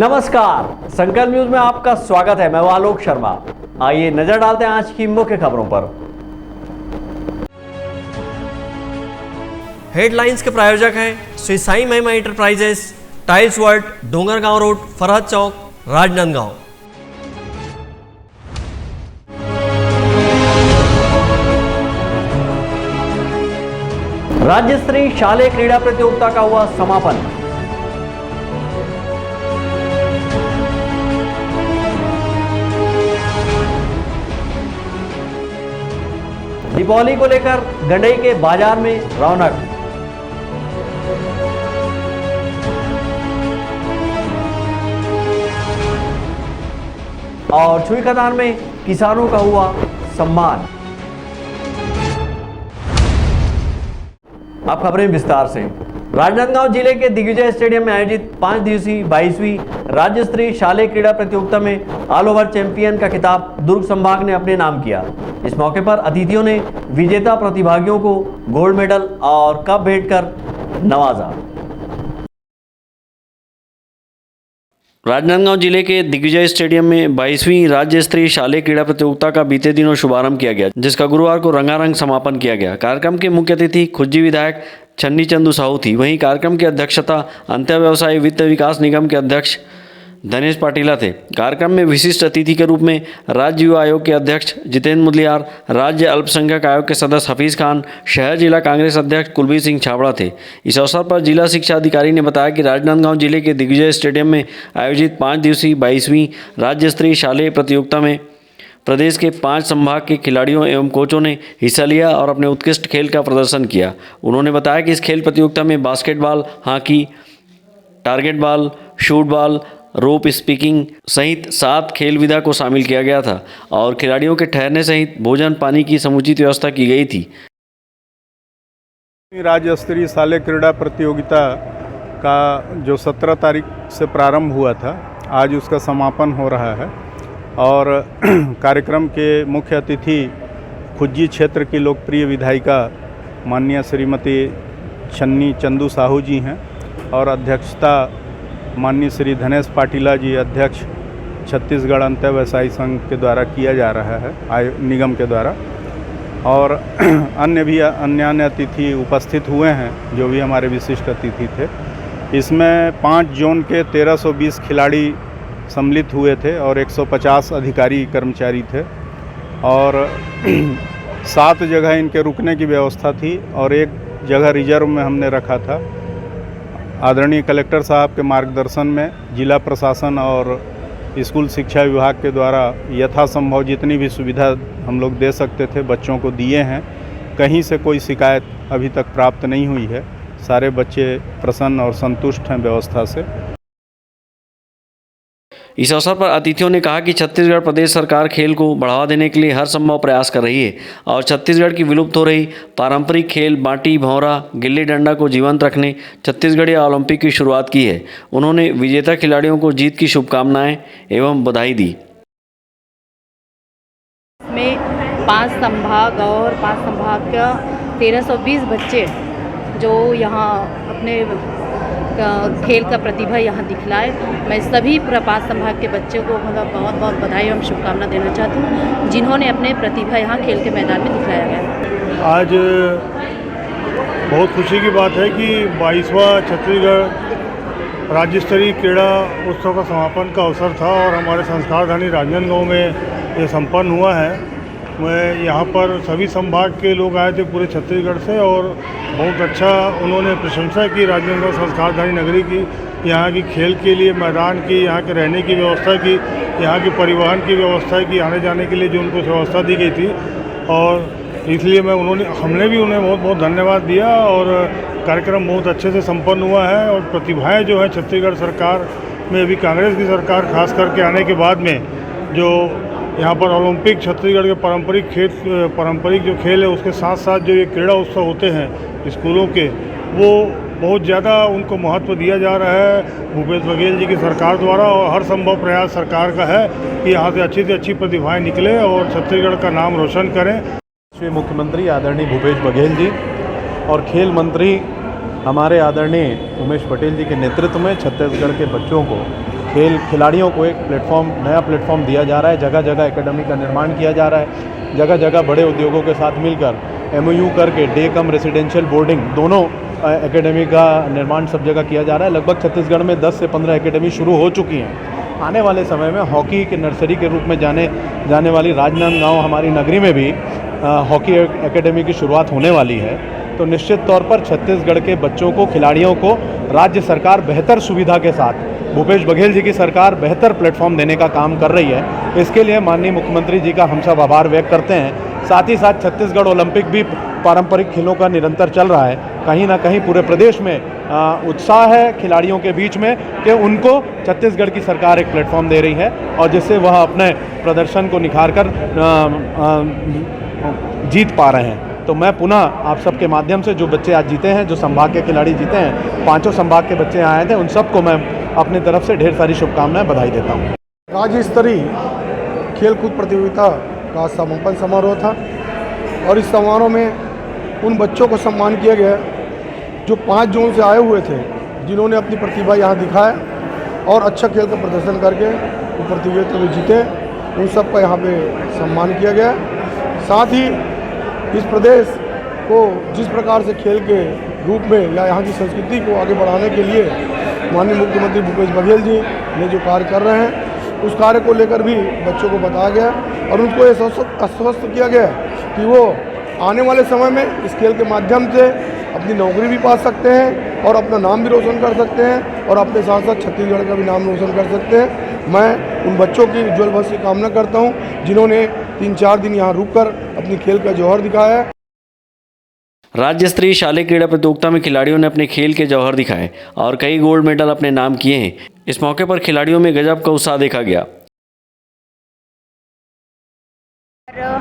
नमस्कार, संकल्प न्यूज में आपका स्वागत है। मैं आलोक शर्मा। आइए नजर डालते हैं आज की मुख्य खबरों पर। हेडलाइंस के प्रायोजक हैं Shri Sai Mahima enterprises, tiles world, Dongargaon road, Farhad chowk, Rajnandgaon. राज्य स्तरीय शालेय क्रीड़ा प्रतियोगिता का हुआ समापन। दीपावली को लेकर गंडई के बाजार में रौनक। और छुई खदान में किसानों का हुआ सम्मान। अब खबरें विस्तार से। राजनांदगांव जिले के दिग्विजय स्टेडियम में आयोजित 5 दिवसीय 22वीं राज्य स्तरीय शालेय क्रीड़ा प्रतियोगिता में ऑल ओवर चैंपियन का खिताब दुर्ग संभाग ने अपने नाम किया। इस मौके पर अतिथियों ने विजेता प्रतिभागियों को गोल्ड मेडल और कप भेंट कर नवाजा। राजनांदगांव जिले के दिग्विजय स्टेडियम में 22वीं राज्य स्तरीय शालेय क्रीड़ा प्रतियोगिता का बीते दिनों शुभारंभ किया गया, जिसका गुरुवार को रंगारंग समापन किया गया। कार्यक्रम के मुख्य अतिथि खुज्जी विधायक छन्नी चंदू साहू थी। वहीं कार्यक्रम की अध्यक्षता अंत्य व्यवसायी वित्त विकास निगम के अध्यक्ष धनेश पाटिला थे। कार्यक्रम में विशिष्ट अतिथि के रूप में राज्य युवा आयोग के अध्यक्ष जितेंद्र मुदलियार, राज्य अल्पसंख्यक आयोग के सदस्य हफीज खान, शहर जिला कांग्रेस अध्यक्ष कुलबीर सिंह छाबड़ा थे। इस अवसर पर जिला शिक्षा अधिकारी ने बताया कि राजनांदगांव जिले के दिग्विजय स्टेडियम में आयोजित 5 दिवसीय 22वीं राज्य स्तरीय शालेय प्रतियोगिता में प्रदेश के 5 संभाग के खिलाड़ियों एवं कोचों ने हिस्सा लिया और अपने उत्कृष्ट खेल का प्रदर्शन किया। उन्होंने बताया कि इस खेल प्रतियोगिता में basketball, hockey, target ball, shoot ball, rope skipping सहित 7 खेल विधा को शामिल किया गया था और खिलाड़ियों के ठहरने सहित भोजन पानी की समुचित व्यवस्था की गई थी। राज्य स्तरीय शालेय क्रीड़ा प्रतियोगिता का जो 17 तारीख से प्रारंभ हुआ था, आज उसका समापन हो रहा है और कार्यक्रम के मुख्य अतिथि खुज्जी क्षेत्र की लोकप्रिय विधायिका माननीय श्रीमती छन्नी चंदू साहू जी हैं और अध्यक्षता माननीय श्री धनेश पाटिला जी, अध्यक्ष छत्तीसगढ़ अंत्य व्यवसायी संघ के द्वारा किया जा रहा है, निगम के द्वारा। और अन्य अतिथि उपस्थित हुए हैं जो भी हमारे विशिष्ट अतिथि थे। इसमें 5 जोन के 1320 खिलाड़ी सम्मिलित हुए थे और 150 अधिकारी कर्मचारी थे और 7 जगह इनके रुकने की व्यवस्था थी और 1 जगह रिजर्व में हमने रखा था। आदरणीय कलेक्टर साहब के मार्गदर्शन में जिला प्रशासन और स्कूल शिक्षा विभाग के द्वारा यथासंभव जितनी भी सुविधा हम लोग दे सकते थे बच्चों को दिए हैं। कहीं से कोई शिकायत अभी तक प्राप्त नहीं हुई है। सारे बच्चे प्रसन्न और संतुष्ट हैं व्यवस्था से। इस अवसर पर अतिथियों ने कहा कि छत्तीसगढ़ प्रदेश सरकार खेल को बढ़ावा देने के लिए हर संभव प्रयास कर रही है और छत्तीसगढ़ की विलुप्त हो रही पारंपरिक खेल बाटी, भौरा, गिल्ली डंडा को जीवंत रखने छत्तीसगढ़ीय ओलंपिक की शुरुआत की है। उन्होंने विजेता खिलाड़ियों को जीत की शुभकामनाएं एवं बधाई दी। में 5 संभाग और 5 संभाग का 1320 बच्चे जो यहाँ अपने खेल का प्रतिभा यहाँ दिखलाए। मैं सभी 5 संभाग के बच्चों को मतलब बहुत बहुत बधाई एवं शुभकामना देना चाहती हूँ जिन्होंने अपने प्रतिभा यहाँ खेल के मैदान में दिखलाया गया। आज बहुत खुशी की बात है कि 22वां छत्तीसगढ़ राज्य स्तरीय क्रीड़ा उत्सव का समापन का अवसर था और हमारे संस्कारधानी राजनांदगांव में ये संपन्न हुआ है। मैं यहाँ पर सभी संभाग के लोग आए थे पूरे छत्तीसगढ़ से और बहुत अच्छा उन्होंने प्रशंसा की राजनांदगांव संस्कारधानी नगरी की, यहाँ की खेल के लिए मैदान की, यहाँ के रहने की व्यवस्था की, यहाँ की परिवहन की व्यवस्था की, आने जाने के लिए जो उनको व्यवस्था दी गई थी और इसलिए हमने भी उन्हें बहुत बहुत धन्यवाद दिया और कार्यक्रम बहुत अच्छे से संपन्न हुआ है। और प्रतिभाएँ जो है छत्तीसगढ़ सरकार में अभी कांग्रेस की सरकार खास करके आने के बाद में जो यहाँ पर ओलंपिक छत्तीसगढ़ के पारंपरिक जो खेल है उसके साथ साथ जो ये क्रीड़ा उत्सव होते हैं स्कूलों के, वो बहुत ज़्यादा उनको महत्व दिया जा रहा है भूपेश बघेल जी की सरकार द्वारा। और हर संभव प्रयास सरकार का है कि यहाँ से अच्छी प्रतिभाएं निकले और छत्तीसगढ़ का नाम रोशन करें। श्री मुख्यमंत्री आदरणीय भूपेश बघेल जी और खेल मंत्री हमारे आदरणीय उमेश पटेल जी के नेतृत्व में छत्तीसगढ़ के बच्चों को खेल खिलाड़ियों को एक नया प्लेटफॉर्म दिया जा रहा है। जगह जगह एकेडमी का निर्माण किया जा रहा है। जगह जगह बड़े उद्योगों के साथ मिलकर MOU करके डे कम रेसिडेंशियल बोर्डिंग दोनों एकेडमी का निर्माण सब जगह किया जा रहा है। लगभग छत्तीसगढ़ में 10 से 15 एकेडमी शुरू हो चुकी हैं। आने वाले समय में हॉकी के नर्सरी के रूप में जाने वाली राजनांदगांव हमारी नगरी में भी हॉकी एकेडमी की शुरुआत होने वाली है। तो निश्चित तौर पर छत्तीसगढ़ के बच्चों को, खिलाड़ियों को राज्य सरकार बेहतर सुविधा के साथ, भूपेश बघेल जी की सरकार बेहतर प्लेटफॉर्म देने का काम कर रही है। इसके लिए माननीय मुख्यमंत्री जी का हम सब आभार व्यक्त करते हैं। साथ ही साथ छत्तीसगढ़ ओलंपिक भी पारंपरिक खेलों का निरंतर चल रहा है। कहीं ना कहीं पूरे प्रदेश में उत्साह है खिलाड़ियों के बीच में कि उनको छत्तीसगढ़ की सरकार एक प्लेटफॉर्म दे रही है और जिससे वह अपने प्रदर्शन को निखार कर जीत पा रहे हैं। तो मैं पुनः आप सबके माध्यम से जो बच्चे आज जीते हैं, जो संभाग के खिलाड़ी जीते हैं, 5 संभाग के बच्चे आए थे, उन सबको मैं अपनी तरफ से ढेर सारी शुभकामनाएं, बधाई देता हूँ। राज्य स्तरीय खेलकूद प्रतियोगिता का समापन समारोह था और इस समारोह में उन बच्चों को सम्मान किया गया जो 5 जोन से आए हुए थे, जिन्होंने अपनी प्रतिभा यहाँ दिखाया और अच्छा खेल का प्रदर्शन करके वो प्रतियोगिता में जीते। उन सब का यहाँ पे सम्मान किया गया। साथ ही इस प्रदेश को जिस प्रकार से खेल के रूप में या यहाँ की संस्कृति को आगे बढ़ाने के लिए माननीय मुख्यमंत्री भूपेश बघेल जी ने जो कार्य कर रहे हैं, उस कार्य को लेकर भी बच्चों को बताया गया और उनको ये आश्वस्त किया गया कि वो आने वाले समय में इस खेल के माध्यम से अपनी नौकरी भी पा सकते हैं और अपना नाम भी रोशन कर सकते हैं और अपने साथ साथ छत्तीसगढ़ का भी नाम रोशन कर सकते हैं। मैं उन बच्चों की उज्ज्वल भविष्य की कामना करता हूँ जिन्होंने 3-4 दिन यहाँ रुककर अपनी खेल का जौहर दिखाया है। राज्य स्तरीय शालेय क्रीड़ा प्रतियोगिता में खिलाड़ियों ने अपने खेल के जौहर दिखाए और कई गोल्ड मेडल अपने नाम किए हैं। इस मौके पर खिलाड़ियों में गजब का उत्साह देखा गया।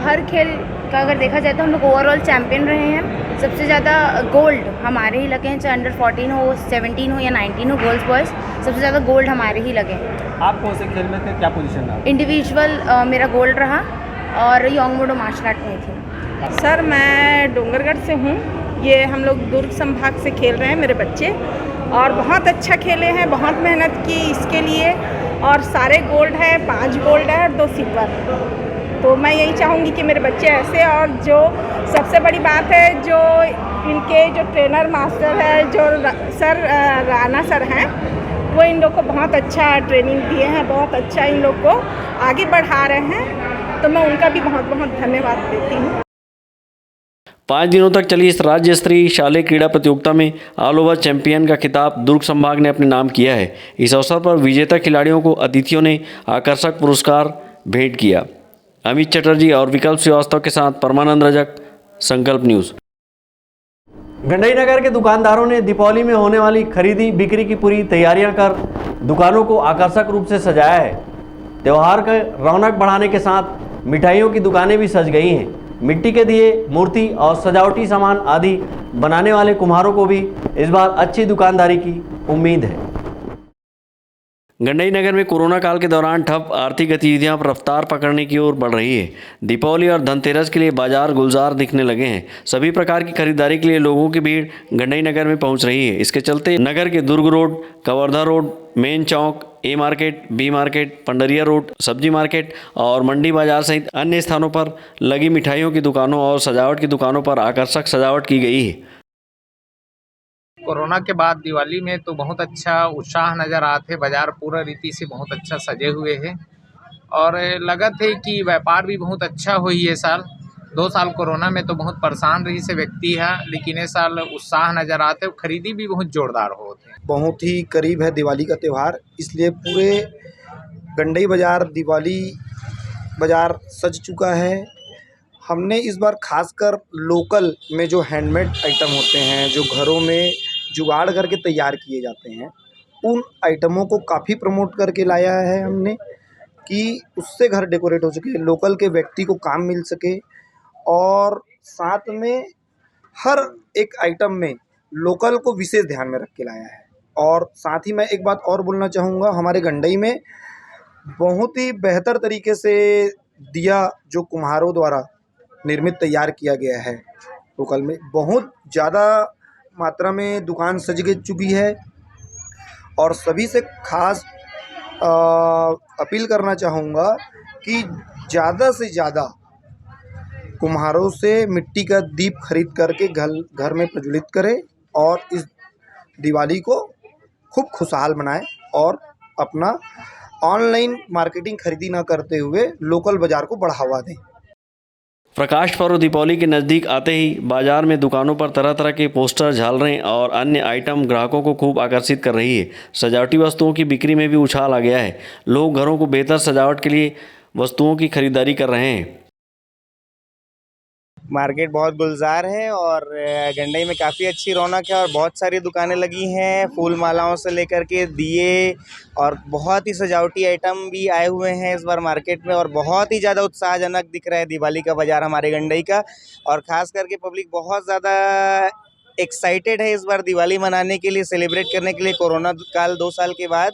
हर खेल का अगर देखा जाए तो हम लोग ओवरऑल चैंपियन रहे हैं। सबसे ज़्यादा गोल्ड हमारे ही लगे हैं, चाहे अंडर 14 हो, 17 हो या 19 हो, गर्ल्स बॉयज़, सबसे ज़्यादा गोल्ड हमारे ही लगे हैं। आप कौन से खेल में थे, क्या पोजीशन रहा? इंडिविजुअल मेरा गोल्ड रहा और यंग मोडो मार्शल आर्ट में थी। सर मैं डोंगरगढ़ से हूँ। ये हम लोग दुर्ग संभाग से खेल रहे हैं मेरे बच्चे और बहुत अच्छा खेले हैं, बहुत मेहनत की इसके लिए और सारे गोल्ड है, 5 गोल्ड है और 2 सिल्वर। तो मैं यही चाहूँगी कि मेरे बच्चे ऐसे, और जो सबसे बड़ी बात है जो इनके जो ट्रेनर मास्टर है जो सर राणा सर हैं, वो इन लोग को बहुत अच्छा ट्रेनिंग दिए हैं, बहुत अच्छा इन लोग को आगे बढ़ा रहे हैं। तो मैं उनका भी बहुत बहुत धन्यवाद देती हूँ। 5 दिनों तक चली इस राज्य स्तरीय शालेय क्रीड़ा प्रतियोगिता में ऑल ओवर चैंपियन का खिताब दुर्ग संभाग ने अपने नाम किया है। इस अवसर पर विजेता खिलाड़ियों को अतिथियों ने आकर्षक पुरस्कार भेंट किया। अमित चटर्जी और विकल्प श्रीवास्तव के साथ परमानंद रजक, संकल्प न्यूज़। गंडई नगर के दुकानदारों ने दीपावली में होने वाली खरीदी बिक्री की पूरी तैयारियां कर दुकानों को आकर्षक रूप से सजाया है। त्यौहार का रौनक बढ़ाने के साथ मिठाइयों की दुकानें भी सज गई हैं। मिट्टी के दिए, मूर्ति और सजावटी सामान आदि बनाने वाले कुम्हारों को भी इस बार अच्छी दुकानदारी की उम्मीद है। गंडई नगर में कोरोना काल के दौरान ठप आर्थिक गतिविधियां रफ्तार पकड़ने की ओर बढ़ रही है। दीपावली और धनतेरस के लिए बाजार गुलजार दिखने लगे हैं। सभी प्रकार की खरीदारी के लिए लोगों की भीड़ गंडई नगर में पहुंच रही है। इसके चलते नगर के Durg road, Kawardha road, main chowk, A market, B market, Pandariya road, सब्जी मार्केट और मंडी बाजार सहित अन्य स्थानों पर लगी मिठाइयों की दुकानों और सजावट की दुकानों पर आकर्षक सजावट की गई है। कोरोना के बाद दिवाली में तो बहुत अच्छा उत्साह नज़र आते, बाज़ार पूरा रीति से बहुत अच्छा सजे हुए हैं और लगत है कि व्यापार भी बहुत अच्छा हुई ये साल। 2 साल कोरोना में तो बहुत परेशान रही से व्यक्ति है, लेकिन ये साल उत्साह नज़र आते, खरीदी भी बहुत जोरदार होते। बहुत ही करीब है दिवाली का त्यौहार, इसलिए पूरे गंडई बाज़ार दिवाली बाज़ार सज चुका है। हमने इस बार खासकर लोकल में जो हैंडमेड आइटम होते हैं, जो घरों में जुगाड़ करके तैयार किए जाते हैं, उन आइटमों को काफ़ी प्रमोट करके लाया है हमने कि उससे घर डेकोरेट हो सके, लोकल के व्यक्ति को काम मिल सके और साथ में हर एक आइटम में लोकल को विशेष ध्यान में रख के लाया है। और साथ ही मैं एक बात और बोलना चाहूँगा, हमारे गंडई में बहुत ही बेहतर तरीके से दिया जो कुम्हारों द्वारा निर्मित तैयार किया गया है। लोकल में बहुत ज़्यादा मात्रा में दुकान सज चुकी है और सभी से खास अपील करना चाहूँगा कि ज़्यादा से ज़्यादा कुम्हारों से मिट्टी का दीप खरीद करके घर में प्रज्वलित करें और इस दिवाली को खूब खुशहाल बनाएं और अपना ऑनलाइन मार्केटिंग खरीदी ना करते हुए लोकल बाज़ार को बढ़ावा दें। प्रकाश पर्व दीपावली के नज़दीक आते ही बाजार में दुकानों पर तरह तरह के पोस्टर, झालरें और अन्य आइटम ग्राहकों को खूब आकर्षित कर रही है। सजावटी वस्तुओं की बिक्री में भी उछाल आ गया है। लोग घरों को बेहतर सजावट के लिए वस्तुओं की खरीदारी कर रहे हैं। मार्केट बहुत गुलजार है और गंडई में काफ़ी अच्छी रौनक है और बहुत सारी दुकानें लगी हैं, फूल मालाओं से लेकर के दिए और बहुत ही सजावटी आइटम भी आए हुए हैं इस बार मार्केट में और बहुत ही ज़्यादा उत्साहजनक दिख रहा है दिवाली का बाज़ार हमारे गंडई का। और ख़ास करके पब्लिक बहुत ज़्यादा एक्साइटेड है इस बार दिवाली मनाने के लिए, सेलिब्रेट करने के लिए। कोरोना काल 2 साल के बाद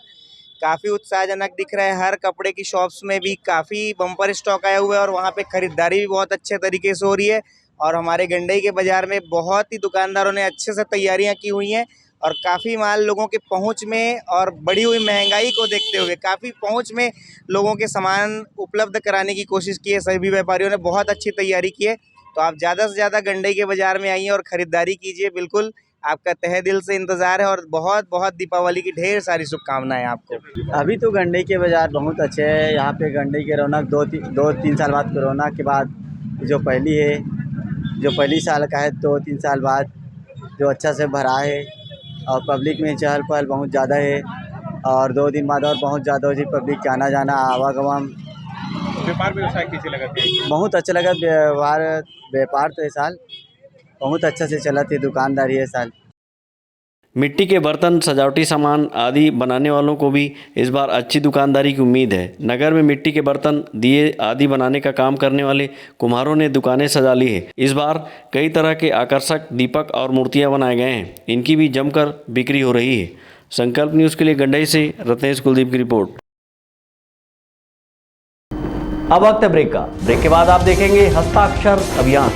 काफ़ी उत्साहजनक दिख रहा है। हर कपड़े की शॉप्स में भी काफ़ी बम्पर स्टॉक आया हुआ है और वहाँ पे ख़रीदारी भी बहुत अच्छे तरीके से हो रही है। और हमारे गंडई के बाज़ार में बहुत ही दुकानदारों ने अच्छे से तैयारियां की हुई हैं और काफ़ी माल लोगों के पहुंच में और बढ़ी हुई महंगाई को देखते हुए काफ़ी पहुंच में लोगों के सामान उपलब्ध कराने की कोशिश की है। सभी व्यापारियों ने बहुत अच्छी तैयारी की है। तो आप ज़्यादा से ज़्यादा गंडई के बाज़ार में आइए और ख़रीदारी कीजिए। बिल्कुल आपका तहे दिल से इंतज़ार है और बहुत बहुत दीपावली की ढेर सारी शुभकामनाएं आपको। अभी तो गंडई के बाज़ार बहुत अच्छे हैं। यहाँ पे गंडई के रौनक 2-3 साल बाद कोरोना के बाद जो पहली साल का है 2-3 साल बाद जो अच्छा से भरा है और पब्लिक में चहल पहल बहुत ज़्यादा है और 2 दिन बाद और बहुत ज़्यादा हो जी पब्लिक के आना जाना आवागमन। व्यापार व्यवसाय कैसे लगा? बहुत अच्छा लगा। व्यापार तो इस साल बहुत अच्छा से चला थी, दुकानदारी है साल। मिट्टी के बर्तन, सजावटी सामान आदि बनाने वालों को भी इस बार अच्छी दुकानदारी की उम्मीद है। नगर में मिट्टी के बर्तन, दिए आदि बनाने का काम करने वाले कुम्हारों ने दुकानें सजा ली है। इस बार कई तरह के आकर्षक दीपक और मूर्तियां बनाए गए हैं। इनकी भी जमकर बिक्री हो रही है। संकल्प न्यूज़ के लिए गंडई से रत्नेश कुलदीप की रिपोर्ट। अब वक्त है ब्रेक का। ब्रेक के बाद आप देखेंगे हस्ताक्षर अभियान।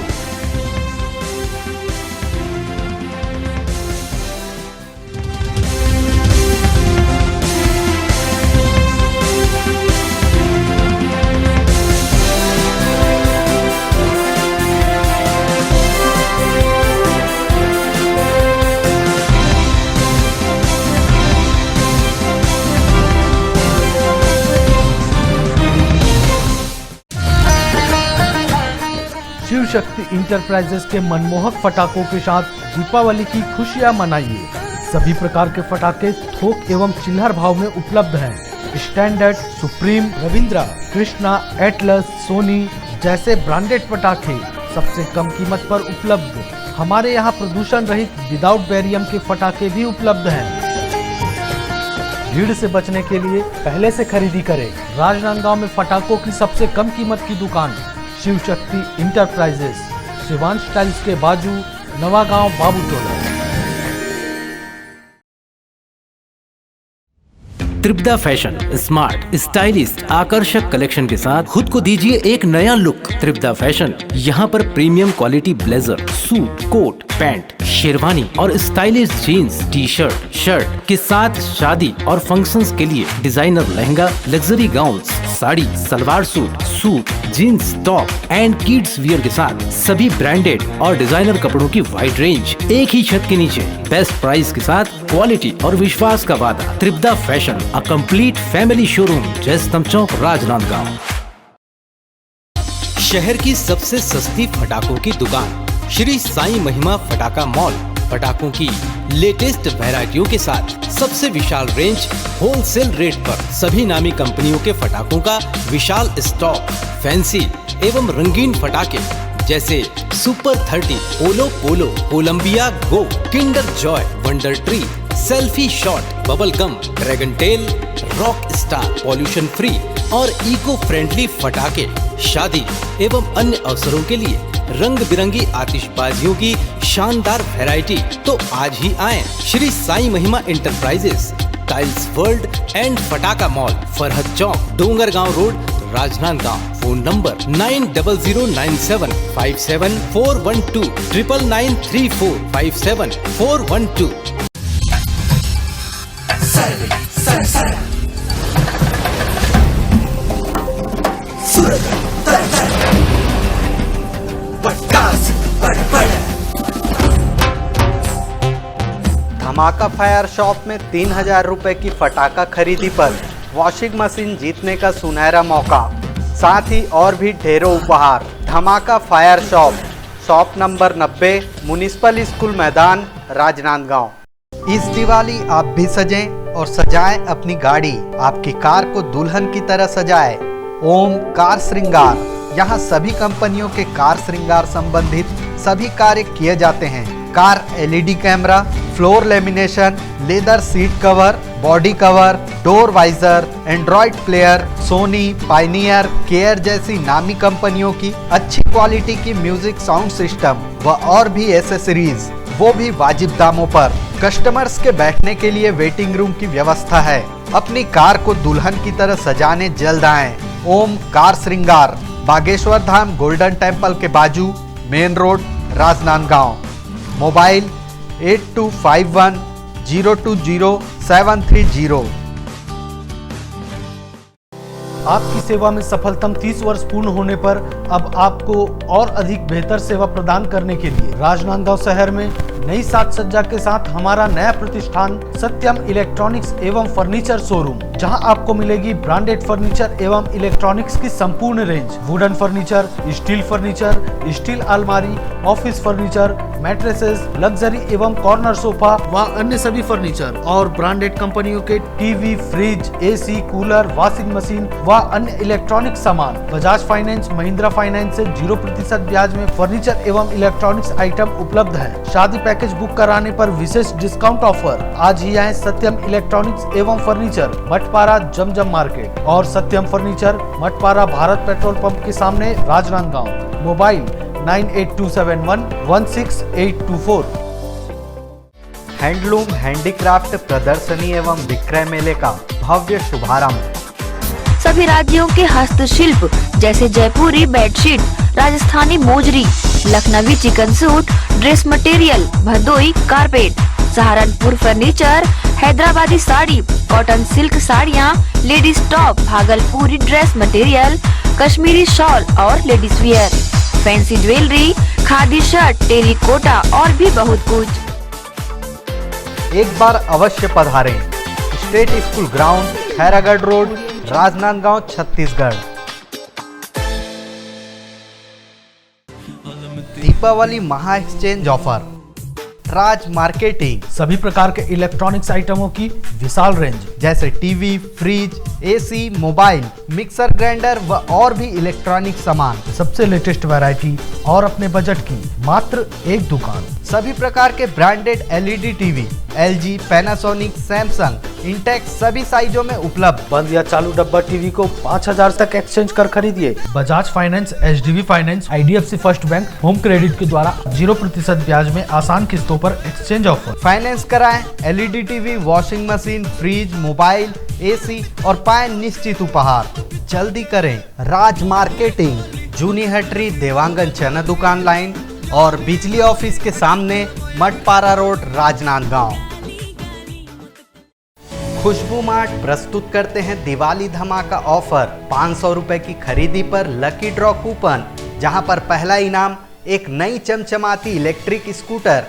शिव शक्ति इंटरप्राइजेस के मनमोहक पटाखों के साथ दीपावली की खुशियां मनाइए। सभी प्रकार के पटाखे थोक एवं चिल्हर भाव में उपलब्ध हैं। Standard, supreme, Ravindra, Krishna, Atlas, Sony जैसे ब्रांडेड पटाखे सबसे कम कीमत पर उपलब्ध। हमारे यहाँ प्रदूषण रहित विदाउट बैरियम के पटाखे भी उपलब्ध हैं। भीड़ से बचने के लिए पहले से खरीदी करें। राजनांदगांव में पटाखों की सबसे कम कीमत की दुकान शिव शक्ति इंटरप्राइजेस, शिवांश टाइल्स के बाजू, Navagaon, Babutola. Tripada fashion smart, stylish, आकर्षक कलेक्शन के साथ खुद को दीजिए एक नया लुक। त्रिपदा फैशन यहाँ पर premium quality blazer, suit, coat, pant, sherwani और stylish jeans, T shirt, shirt के साथ शादी और फंक्शंस के लिए designer lehenga, luxury gowns, sari, salwar suit, jeans, top and kids wear के साथ सभी ब्रांडेड और डिजाइनर कपड़ों की वाइड रेंज एक ही छत के नीचे। बेस्ट प्राइस के साथ क्वालिटी और विश्वास का वादा। Tripada fashion, a complete family showroom, Jaistambh chowk, Rajnandgaon. शहर की सबसे सस्ती पटाखों की दुकान श्री साईं महिमा पटाखा मॉल। पटाखों की लेटेस्ट वैरायटियों के साथ सबसे विशाल रेंज, होलसेल रेट पर सभी नामी कंपनियों के पटाखों का विशाल स्टॉक। फैंसी एवं रंगीन पटाखे जैसे super 30, Olo Polo, Columbia go, Kinder Joy, wonder tree, selfie shot, bubble gum, dragon tail, rock star, pollution free और इको फ्रेंडली पटाखे शादी एवं अन्य अवसरों के लिए रंग बिरंगी आतिशबाजियों की शानदार वैरायटी। तो आज ही आएं Shri Sai Mahima enterprises, tiles world and पटाखा mall, Farhad chowk, Dongargaon road, Rajnandgaon. Phone number 9000975741 99345741 सर्वे धमाका फायर शॉप में 3000 रुपए की फटाका खरीदी पर वॉशिंग मशीन जीतने का सुनहरा मौका, साथ ही और भी ढेरों उपहार। धमाका fire shop number 90, municipal school मैदान, राजनांदगांव। इस दिवाली आप भी सजें और सजाएं अपनी गाड़ी, आपकी कार को दुल्हन की तरह सजाएं। ओम कार श्रृंगार, यहाँ सभी कंपनियों के कार श्रृंगार संबंधित सभी कार्य किए जाते हैं। Car LED camera, floor lamination, leather seat cover, body cover, door visor, android player, Sony, Pioneer, Care जैसी नामी कंपनियों की अच्छी क्वालिटी की म्यूजिक साउंड सिस्टम व और भी एसेसरीज, वो भी वाजिब दामों पर। कस्टमर्स के बैठने के लिए वेटिंग रूम की व्यवस्था है। अपनी कार को दुल्हन की तरह सजाने जल्द आएं। ओम कार श्रृंगार, बागेश्वर धाम गोल्डन टेम्पल के बाजू, मेन रोड, राजनांदगांव। मोबाइल 8251020730। आपकी सेवा में सफलतम 30 वर्ष पूर्ण होने पर अब आपको और अधिक बेहतर सेवा प्रदान करने के लिए राजनांदगांव शहर में नई साज सज्जा के साथ हमारा नया प्रतिष्ठान सत्यम इलेक्ट्रॉनिक्स एवं फर्नीचर शोरूम, जहां आपको मिलेगी ब्रांडेड फर्नीचर एवं इलेक्ट्रॉनिक्स की संपूर्ण रेंज। वुडन फर्नीचर, स्टील अलमारी, ऑफिस फर्नीचर, मैट्रेसेस, लग्जरी एवं कॉर्नर सोफा व अन्य सभी फर्नीचर और ब्रांडेड कंपनियों के TV, fridge, AC, cooler, washing machine व अन्य इलेक्ट्रॉनिक सामान। बजाज फाइनेंस, महिंद्रा फाइनेंस से 0% ब्याज में फर्नीचर एवं इलेक्ट्रॉनिक्स आइटम उपलब्ध है। शादी पैकेज बुक कराने पर विशेष डिस्काउंट ऑफर। आज ही आए सत्यम इलेक्ट्रॉनिक्स एवं फर्नीचर, मठपारा जमजम मार्केट और Satyam furniture, Mathpara Bharat petrol pump के सामने, राजनांदगांव। मोबाइल 9827116824। हैंडलूम हैंडीक्राफ्ट प्रदर्शनी एवं विक्रय मेले का भव्य शुभारंभ। सभी राज्यों के हस्तशिल्प जैसे Jaipuri bedsheet, Rajasthani mojari, Lucknowi chikan suit, dress material, Bhadohi carpet, Saharanpur furniture, Hyderabadi sari, cotton silk साड़ियाँ, ladies top, Bhagalpuri dress material, Kashmiri shawl और ladies wear, fancy jewellery, khadi shirt, terracotta और भी बहुत कुछ। एक बार अवश्य पधारें। State school ground, Khairagarh road, Rajnandgaon, Chhattisgarh. Deepavali महा एक्सचेंज ऑफर। राज मार्केटिंग, सभी प्रकार के इलेक्ट्रॉनिक्स आइटमों की विशाल रेंज जैसे TV, fridge, AC, mobile, mixer grinder व और भी इलेक्ट्रॉनिक सामान। सबसे लेटेस्ट वैरायटी और अपने बजट की मात्र एक दुकान। सभी प्रकार के branded LED TV, LG, Panasonic, Samsung, Intex सभी साइजों में उपलब्ध। बंद या चालू डब्बा टीवी को 5000 तक एक्सचेंज कर खरीदिए। Bajaj finance, HDB finance, IDFC first bank, home credit के द्वारा 0% ब्याज में आसान किस्तों पर एक्सचेंज ऑफर। फाइनेंस कराएं LED TV, washing machine, fridge, mobile, AC और पाएं निश्चित उपहार। जल्दी करें। राज मार्केटिंग, जूनी हटरी, देवांगन चना दुकान लाइन और बिजली ऑफिस के सामने, मठपारा रोड, राजनांदगांव। खुशबू मार्ट प्रस्तुत करते हैं दिवाली धमाका ऑफर। 500 रुपए की खरीदी पर लकी ड्रॉ कूपन, जहां पर पहला इनाम एक नई चमचमाती इलेक्ट्रिक स्कूटर,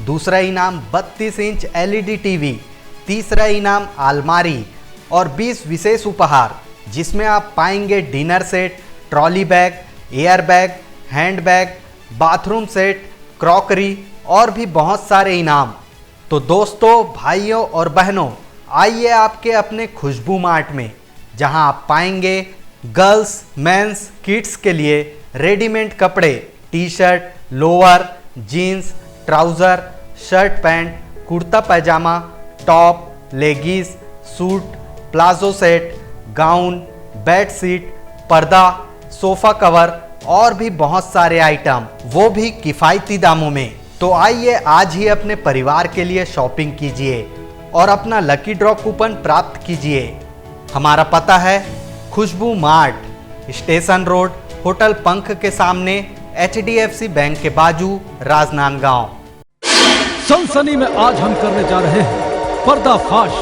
दूसरा इनाम 32 इंच LED टीवी, तीसरा इनाम अलमारी और 20 विशेष उपहार, जिसमें आप पाएंगे dinner set, trolley bag, air bag, hand bag, bathroom set, crockery और भी बहुत सारे इनाम। तो दोस्तों, भाइयों और बहनों, आइए आपके अपने खुशबू मार्ट में, जहां आप पाएंगे गर्ल्स, मेंस, किड्स के लिए रेडीमेड कपड़े, T-shirt, lower, jeans, trouser, shirt pant, kurta pyjama, top, leggings, suit, palazzo set, gown, bed sheet, पर्दा, सोफ़ा कवर और भी बहुत सारे आइटम, वो भी किफ़ायती दामों में। तो आइए आज ही अपने परिवार के लिए शॉपिंग कीजिए और अपना लकी ड्रॉ कूपन प्राप्त कीजिए। हमारा पता है खुशबू मार्ट, स्टेशन रोड, होटल पंख के सामने, HDFC बैंक के बाजू, राजनांदगांव। सनसनी में आज हम करने जा रहे हैं पर्दाफाश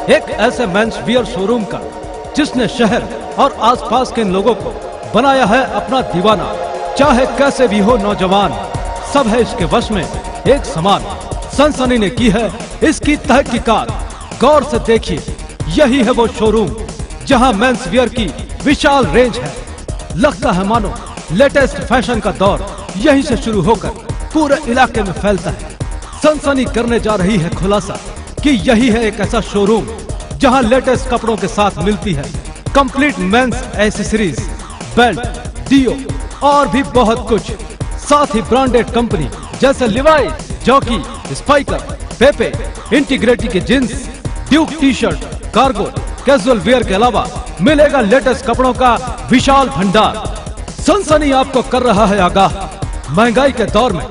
एक ऐसे मेंस वियर शोरूम का जिसने शहर और आसपास के लोगों को बनाया है अपना दीवाना। चाहे कैसे भी हो नौजवान, सब है इसके वश में एक समान। सनसनी ने की है इसकी तहकीकात। गौर से देखिए, यही है वो शोरूम जहां मेंस वियर की विशाल रेंज है। लगता है मानो लेटेस्ट फैशन का दौर यहीं से शुरू होकर पूरे इलाके में फैलता है। सनसनी करने जा रही है खुलासा कि यही है एक ऐसा शोरूम जहां लेटेस्ट कपड़ों के साथ मिलती है complete mens accessories, belt, deo और भी बहुत कुछ। साथ ही ब्रांडेड कंपनी जैसे Levi, Jockey, Spykar, Pepe, Integrity के jeans, Duke T-shirt, cargo, casual wear के अलावा मिलेगा लेटेस्ट कपड़ों का विशाल भंडार। सनसनी आपको कर रहा है आगाह। महंगाई के दौर में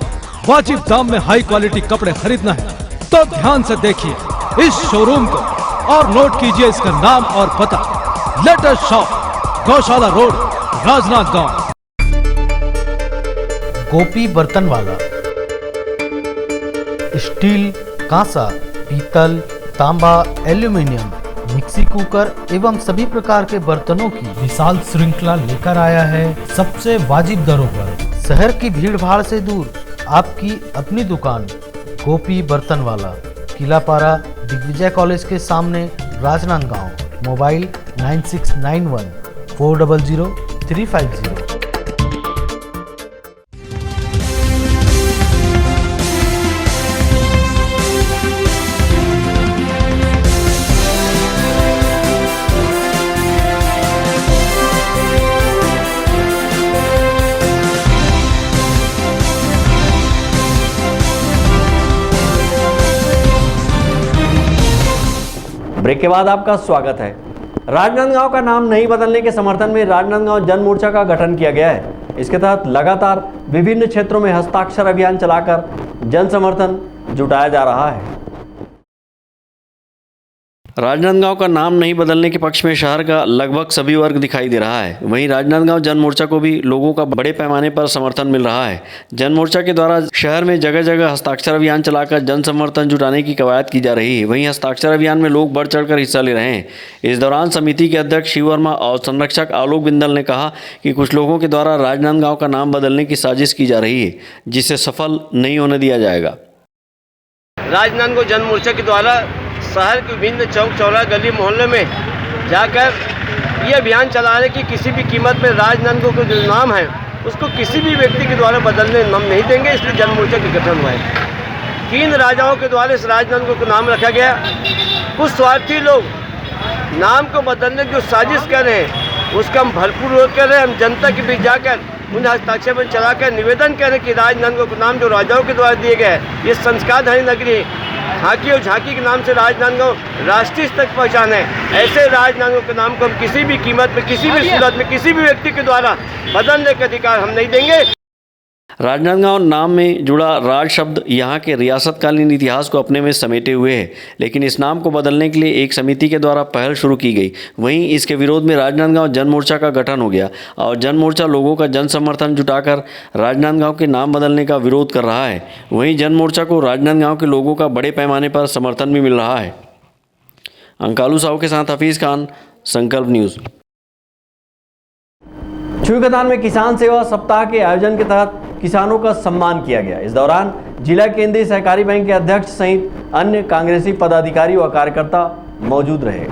वाजिब दाम में हाई क्वालिटी कपड़े खरीदना है तो ध्यान से देखिए इस शोरूम को और नोट कीजिए इसका नाम और पता। लेटेस्ट शॉप, गौशाला रोड, राजनांदगांव। गोपी बर्तन वाला स्टील, कांसा, पीतल, तांबा, एल्यूमीनियम, मिक्सी कुकर एवं सभी प्रकार के बर्तनों की विशाल श्रृंखला लेकर आया है सबसे वाजिब दरों पर। शहर की भीड़ भाड़ से दूर आपकी अपनी दुकान गोपी बर्तन वाला, किलापारा, दिग्विजय कॉलेज के सामने, राजनांदगांव। मोबाइल 9691 400 350। ब्रेक के बाद आपका स्वागत है। राजनांदगांव का नाम नहीं बदलने के समर्थन में राजनांदगांव जन मोर्चा का गठन किया गया है। इसके तहत लगातार विभिन्न क्षेत्रों में हस्ताक्षर अभियान चलाकर जन समर्थन जुटाया जा रहा है। राजनांदगांव का नाम नहीं बदलने के पक्ष में शहर का लगभग सभी वर्ग दिखाई दे रहा है। वहीं राजनांदगांव जन मोर्चा को भी लोगों का बड़े पैमाने पर समर्थन मिल रहा है। जन मोर्चा के द्वारा शहर में जगह जगह हस्ताक्षर अभियान चलाकर जन समर्थन जुटाने की कवायद की जा रही है। वहीं हस्ताक्षर अभियान में लोग बढ़ चढ़कर हिस्सा ले रहे हैं। इस दौरान समिति के अध्यक्ष शिव वर्मा और संरक्षक आलोक बिंदल ने कहा कि कुछ लोगों के द्वारा राजनांदगांव का नाम बदलने की साजिश की जा रही है, जिसे सफल नहीं होने दिया जाएगा। राजनांदगांव जन मोर्चा के द्वारा शहर के विभिन्न चौक चौराहे गली मोहल्ले में जाकर ये अभियान चला रहे कि किसी भी कीमत में राजनांदगांव का जो नाम है उसको किसी भी व्यक्ति के द्वारा बदलने हम नहीं देंगे। इसलिए जन मोर्चा का गठन हुआ है। 3 राजाओं के द्वारा इस राजनांदगांव को नाम रखा गया। कुछ स्वार्थी लोग नाम को बदलने की जो साजिश कर रहे हैं उसका हम भरपूर विरोध कर रहे हैं। हम जनता के बीच जाकर उन हस्ताक्षर में चलाकर निवेदन करें कि राजनांदगांव का नाम जो राजाओं के द्वारा दिए गए ये संस्कारधारी नगरी है। झांकी और झांकी के नाम से राजनांदगांव राष्ट्रीय स्तर तक पहुँचाना है। ऐसे राजनांदगांव के नाम को हम किसी भी कीमत में, किसी भी सूरत में, किसी भी व्यक्ति के द्वारा बदलने का अधिकार हम नहीं देंगे। राजनांदगांव नाम में जुड़ा राज शब्द यहाँ के रियासतकालीन इतिहास को अपने में समेटे हुए है, लेकिन इस नाम को बदलने के लिए एक समिति के द्वारा पहल शुरू की गई। वहीं इसके विरोध में राजनांदगांव जन मोर्चा का गठन हो गया और जन मोर्चा लोगों का जन समर्थन जुटाकर राजनांदगांव के नाम बदलने का विरोध कर रहा है। वहीं जन मोर्चा को राजनांदगांव के लोगों का बड़े पैमाने पर समर्थन भी मिल रहा है। अंकालू साहू के साथ हफीज़ खान, संकल्प न्यूज़। छुईकतान में किसान सेवा सप्ताह के आयोजन के तहत किसानों का सम्मान किया गया। इस दौरान जिला केंद्रीय सहकारी बैंक के अध्यक्ष सहित अन्य कांग्रेसी पदाधिकारी व कार्यकर्ता मौजूद रहे।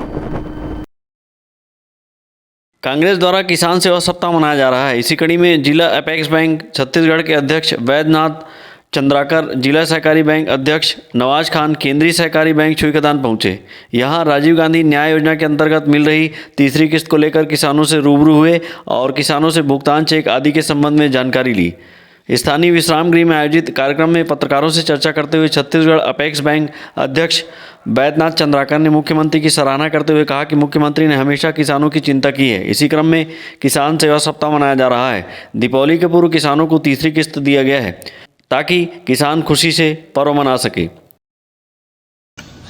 कांग्रेस द्वारा किसान सेवा सप्ताह मनाया जा रहा है। इसी कड़ी में जिला अपेक्स बैंक छत्तीसगढ़ के अध्यक्ष वैद्यनाथ चंद्राकर, जिला सहकारी बैंक अध्यक्ष नवाज खान केंद्रीय सहकारी बैंक छुईकतान पहुंचे। यहां राजीव गांधी न्याय योजना के अंतर्गत मिल रही तीसरी किस्त को लेकर किसानों से रूबरू हुए और किसानों से भुगतान चेक आदि के संबंध में जानकारी ली। स्थानीय विश्राम गृह में आयोजित कार्यक्रम में पत्रकारों से चर्चा करते हुए छत्तीसगढ़ अपेक्स बैंक अध्यक्ष वैद्यनाथ चंद्राकर ने मुख्यमंत्री की सराहना करते हुए कहा कि मुख्यमंत्री ने हमेशा किसानों की चिंता की है। इसी क्रम में किसान सेवा सप्ताह मनाया जा रहा है। दीपावली के पूर्व किसानों को तीसरी किस्त दिया गया है ताकि किसान खुशी से पर्व मना सके।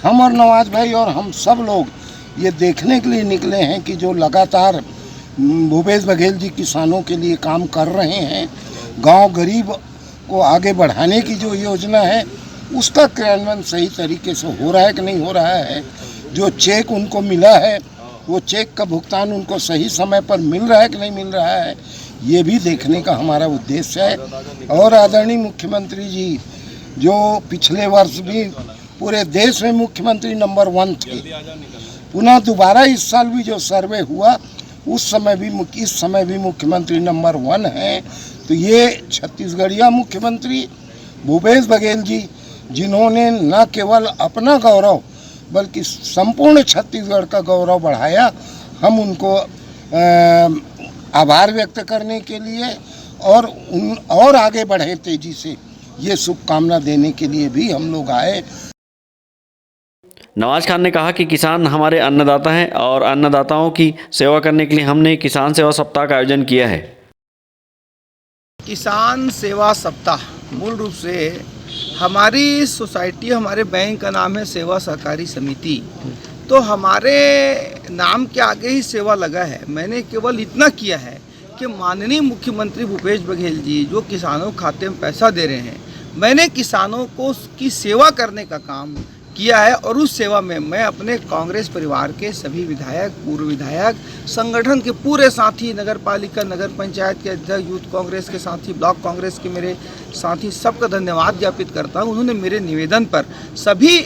हम और नवाज भाई और हम सब लोग ये देखने के लिए निकले हैं कि जो लगातार भूपेश बघेल जी किसानों के लिए काम कर रहे हैं, गांव गरीब को आगे बढ़ाने की जो योजना है उसका क्रियान्वयन सही तरीके से हो रहा है कि नहीं हो रहा है। जो चेक उनको मिला है वो चेक का भुगतान उनको सही समय पर मिल रहा है कि नहीं मिल रहा है, ये भी देखने का हमारा उद्देश्य है। और आदरणीय मुख्यमंत्री जी जो पिछले वर्ष भी पूरे देश में मुख्यमंत्री नंबर 1 थे। पुनः दोबारा इस साल भी जो सर्वे हुआ इस समय भी मुख्यमंत्री नंबर 1 हैं। तो ये छत्तीसगढ़िया मुख्यमंत्री भूपेश बघेल जी, जिन्होंने न केवल अपना गौरव बल्कि संपूर्ण छत्तीसगढ़ का गौरव बढ़ाया, हम उनको आभार व्यक्त करने के लिए और आगे बढ़े तेजी से, ये शुभकामना देने के लिए भी हम लोग आए। नवाज खान ने कहा कि किसान हमारे अन्नदाता हैं और अन्नदाताओं की सेवा करने के लिए हमने किसान सेवा सप्ताह का आयोजन किया है। किसान सेवा सप्ताह मूल रूप से हमारी सोसाइटी, हमारे बैंक का नाम है सेवा सहकारी समिति, तो हमारे नाम के आगे ही सेवा लगा है। मैंने केवल इतना किया है कि माननीय मुख्यमंत्री भूपेश बघेल जी जो किसानों के खाते में पैसा दे रहे हैं, मैंने किसानों को की सेवा करने का काम किया है। और उस सेवा में मैं अपने कांग्रेस परिवार के सभी विधायक, पूर्व विधायक, संगठन के पूरे साथी, नगर पालिका, नगर पंचायत के अध्यक्ष, यूथ कांग्रेस के साथी, ब्लॉक कांग्रेस के मेरे साथी, सबका धन्यवाद ज्ञापित करता हूं। उन्होंने मेरे निवेदन पर सभी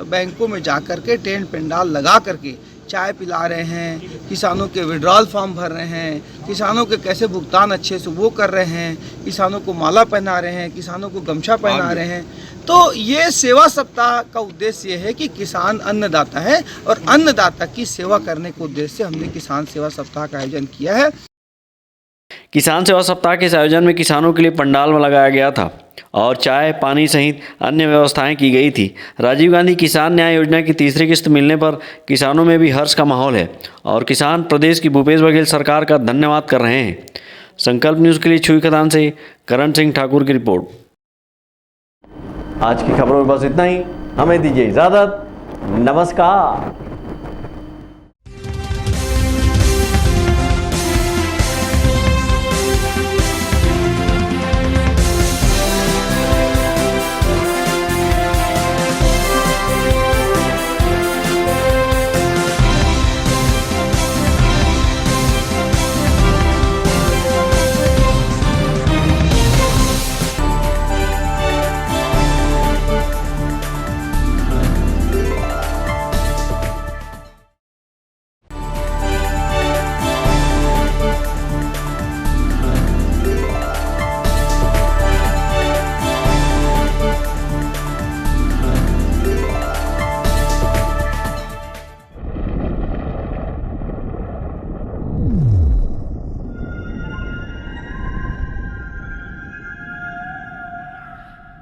बैंकों में जाकर के टेंट पंडाल लगा करके चाय पिला रहे हैं, किसानों के विड्रॉल फॉर्म भर रहे हैं, किसानों के कैसे भुगतान अच्छे से वो कर रहे हैं, किसानों को माला पहना रहे हैं, किसानों को गमछा पहना रहे हैं। तो ये सेवा सप्ताह का उद्देश्य ये है कि किसान अन्नदाता है और अन्नदाता की सेवा करने के उद्देश्य से हमने किसान सेवा सप्ताह का आयोजन किया है। किसान सेवा सप्ताह के इस आयोजन में किसानों के लिए पंडाल में लगाया गया था और चाय पानी सहित अन्य व्यवस्थाएं की गई थी। राजीव गांधी किसान न्याय योजना की तीसरी किस्त मिलने पर किसानों में भी हर्ष का माहौल है और किसान प्रदेश की भूपेश बघेल सरकार का धन्यवाद कर रहे हैं। संकल्प न्यूज़ के लिए छुई खदान से करण सिंह ठाकुर की रिपोर्ट। आज की खबरों में बस इतना ही। हमें दीजिए इजाज़त। नमस्कार।